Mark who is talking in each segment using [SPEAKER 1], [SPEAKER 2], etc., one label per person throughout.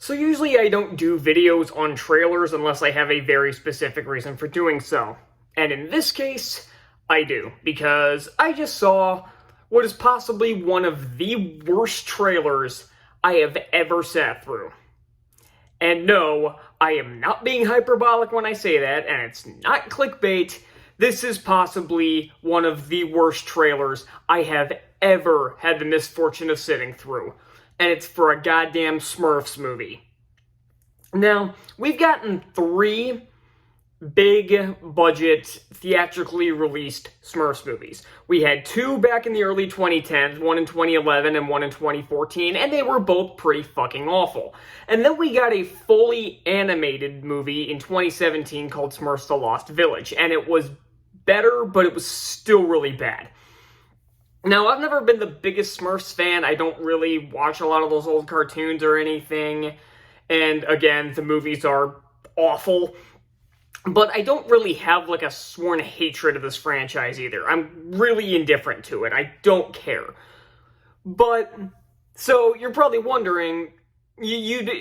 [SPEAKER 1] So usually I don't do videos on trailers unless I have a very specific reason for doing so. And in this case, I do, because I just saw what is possibly one of the worst trailers I have ever sat through. And no, I am not being hyperbolic when I say that, and it's not clickbait. This is possibly one of the worst trailers I have ever had the misfortune of sitting through. And it's for a goddamn Smurfs movie. Now, we've gotten 3 big budget, theatrically released Smurfs movies. We had 2 back in the early 2010s, one in 2011 and one in 2014, and they were both pretty fucking awful. And then we got a fully animated movie in 2017 called Smurfs: The Lost Village, and it was better, but it was still really bad. Now, I've never been the biggest Smurfs fan. I don't really watch a lot of those old cartoons or anything. And again, the movies are awful. But I don't really have like a sworn hatred of this franchise either. I'm really indifferent to it. I don't care. But, so you're probably wondering, in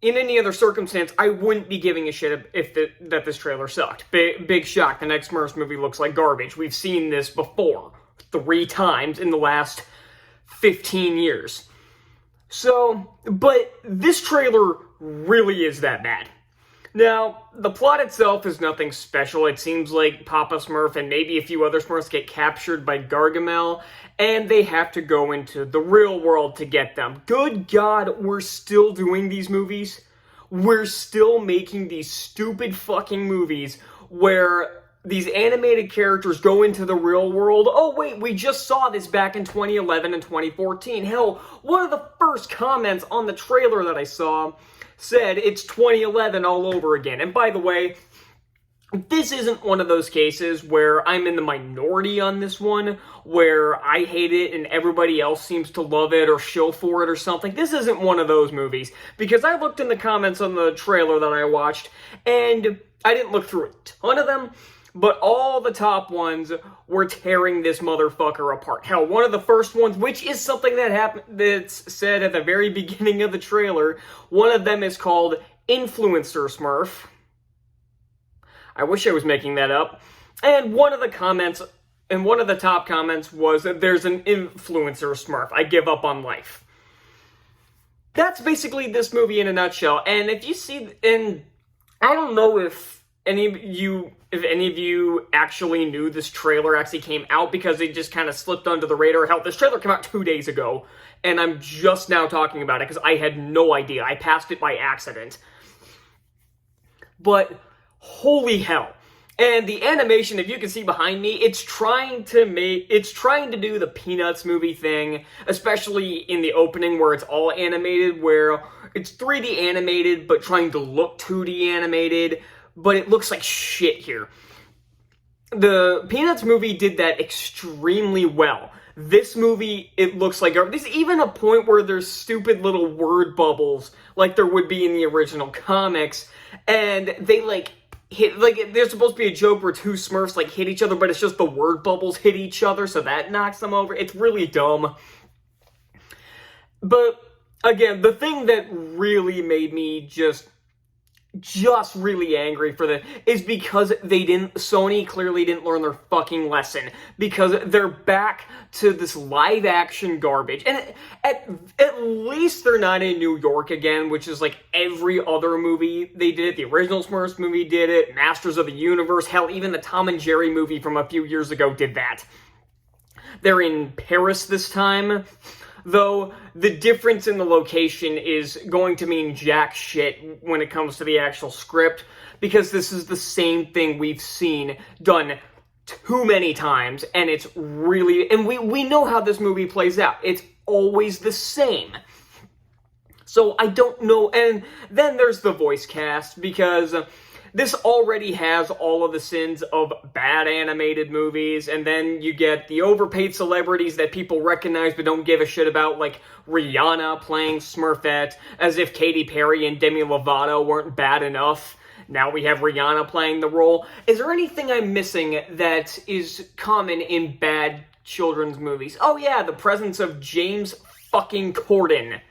[SPEAKER 1] any other circumstance, I wouldn't be giving a shit if that this trailer sucked. Big shock, the next Smurfs movie looks like garbage. We've seen this before 3 times in the last 15 years. So, but this trailer really is that bad. Now, the plot itself is nothing special. It seems like Papa Smurf and maybe a few other Smurfs get captured by Gargamel, and they have to go into the real world to get them. Good God, we're still doing these movies? We're still making these stupid fucking movies where these animated characters go into the real world. Oh wait, we just saw this back in 2011 and 2014. Hell, one of the first comments on the trailer that I saw said it's 2011 all over again. And by the way, this isn't one of those cases where I'm in the minority on this one, where I hate it and everybody else seems to love it or shill for it or something. This isn't one of those movies, because I looked in the comments on the trailer that I watched, and I didn't look through a ton of them, but all the top ones were tearing this motherfucker apart. Hell, one of the first ones, which is something that's said at the very beginning of the trailer, one of them is called Influencer Smurf. I wish I was making that up. And one of the top comments was that there's an influencer Smurf. I give up on life. That's basically this movie in a nutshell. And if you see, and I don't know if any of you actually knew this trailer actually came out, because it just kind of slipped under the radar. Hell, this trailer came out 2 days ago, and I'm just now talking about it because I had no idea. I passed it by accident. But holy hell. And the animation, if you can see behind me, it's trying to do the Peanuts movie thing, especially in the opening where it's all animated, where it's 3D animated but trying to look 2D animated. But it looks like shit here. The Peanuts movie did that extremely well. This movie, it looks like there's even a point where there's stupid little word bubbles like there would be in the original comics, and they there's supposed to be a joke where 2 Smurfs hit each other, but it's just the word bubbles hit each other, so that knocks them over. It's really dumb. But again, the thing that really made me just really angry for that is because Sony clearly didn't learn their fucking lesson, because they're back to this live action garbage. And at least they're not in New York again, which is like every other movie they did it. The original Smurfs movie did it, Masters of the Universe, hell, even the Tom and Jerry movie from a few years ago did that. They're in Paris this time, though the difference in the location is going to mean jack shit when it comes to the actual script, because this is the same thing we've seen done too many times, and it's really, and we know how this movie plays out. It's always the same. So I don't know. And then there's the voice cast, because this already has all of the sins of bad animated movies, and then you get the overpaid celebrities that people recognize but don't give a shit about, like Rihanna playing Smurfette, as if Katy Perry and Demi Lovato weren't bad enough. Now we have Rihanna playing the role. Is there anything I'm missing that is common in bad children's movies? Oh yeah, the presence of James fucking Corden.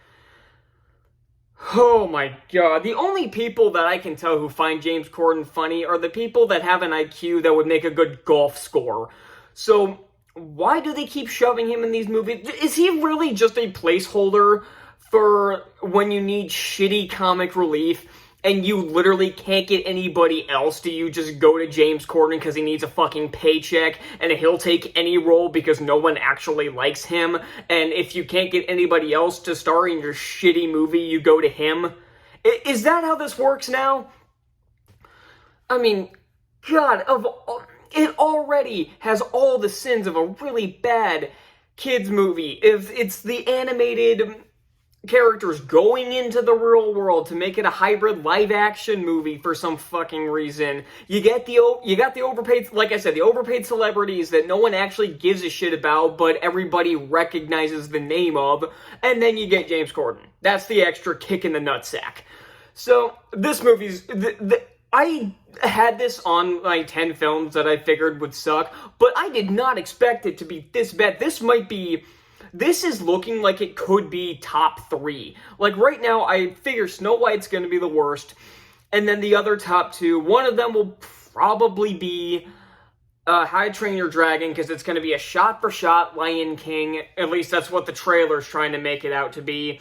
[SPEAKER 1] Oh my god. The only people that I can tell who find James Corden funny are the people that have an IQ that would make a good golf score. So, why do they keep shoving him in these movies? Is he really just a placeholder for when you need shitty comic relief and you literally can't get anybody else? Do you just go to James Corden because he needs a fucking paycheck and he'll take any role because no one actually likes him? And if you can't get anybody else to star in your shitty movie, you go to him? Is that how this works now? I mean, God, it already has all the sins of a really bad kids movie. If it's the animated characters going into the real world to make it a hybrid live action movie for some fucking reason. You got the overpaid, like I said, the overpaid celebrities that no one actually gives a shit about, but everybody recognizes the name of, and then you get James Corden. That's the extra kick in the nutsack. So this movie's I had this on my 10 films that I figured would suck, but I did not expect it to be this bad. This is looking like it could be top 3. Like, right now, I figure Snow White's going to be the worst, and then the other top 2, one of them will probably be How to Train Your Dragon, because it's going to be a shot-for-shot Lion King. At least that's what the trailer's trying to make it out to be.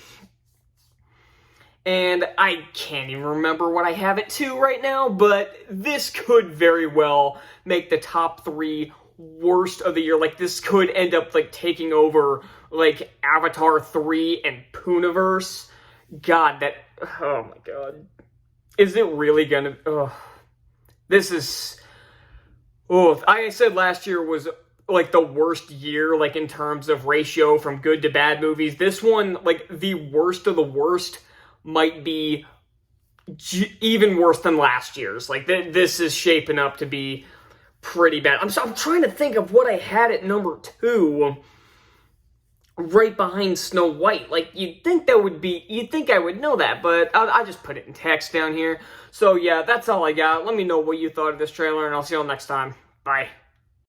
[SPEAKER 1] And I can't even remember what I have it to right now, but this could very well make the top 3 worst of the year. Like, this could end up, like, taking over, like, Avatar 3 and Poonaverse. God, oh my god. Is it really gonna, this is, I said last year was, like, the worst year, like, in terms of ratio from good to bad movies. This one, like, the worst of the worst might be even worse than last year's. Like, this is shaping up to be pretty bad. I'm trying to think of what I had at number 2, right behind Snow White. Like, you'd think I would know that, but I'll just put it in text down here. So yeah, that's all I got. Let me know what you thought of this trailer, and I'll see you all next time. Bye.